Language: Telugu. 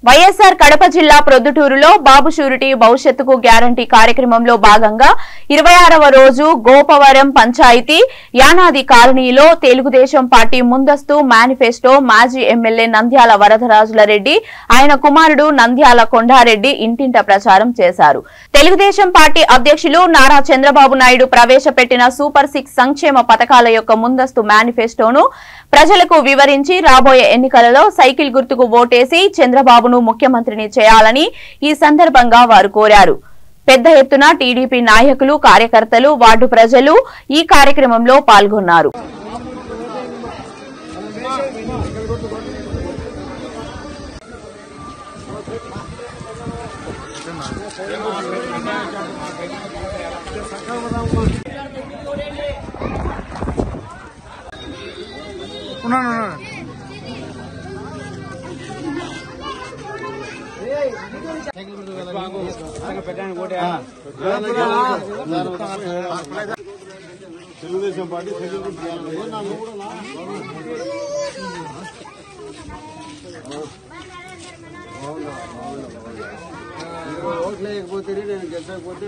వైఎస్ఆర్ కడప జిల్లా ప్రొద్దుటూరులో బాబు షూరిటీ భవిష్యత్తుకు గ్యారంటీ కార్యక్రమంలో భాగంగా 26వ రోజు గోపవరం పంచాయతీ యానాది కాలనీలో తెలుగుదేశం పార్టీ ముందస్తు మేనిఫెస్టో మాజీ ఎమ్మెల్యే నంద్యాల వరదరాజుల రెడ్డి ఆయన కుమారుడు నంద్యాల కొండారెడ్డి ఇంటింట ప్రచారం చేశారు. తెలుగుదేశం పార్టీ అధ్యక్షులు నారా చంద్రబాబు నాయుడు ప్రవేశపెట్టిన సూపర్ 6 సంక్షేమ పథకాల యొక్క ముందస్తు మేనిఫెస్టోను ప్రజలకు వివరించి రాబోయే ఎన్నికలలో సైకిల్ గుర్తుకు ఓటేసి చంద్రబాబును ముఖ్యమంత్రిని చేయాలని ఈ సందర్భంగా వారు కోరారు. పెద్ద ఎత్తున టీడీపీ నాయకులు, కార్యకర్తలు, వార్డు ప్రజలు ఈ కార్యక్రమంలో పాల్గొన్నారు. తెలుగుదేశం పార్టీ ఓట్లు వేయకపోతే నేను గెలిచకపోతే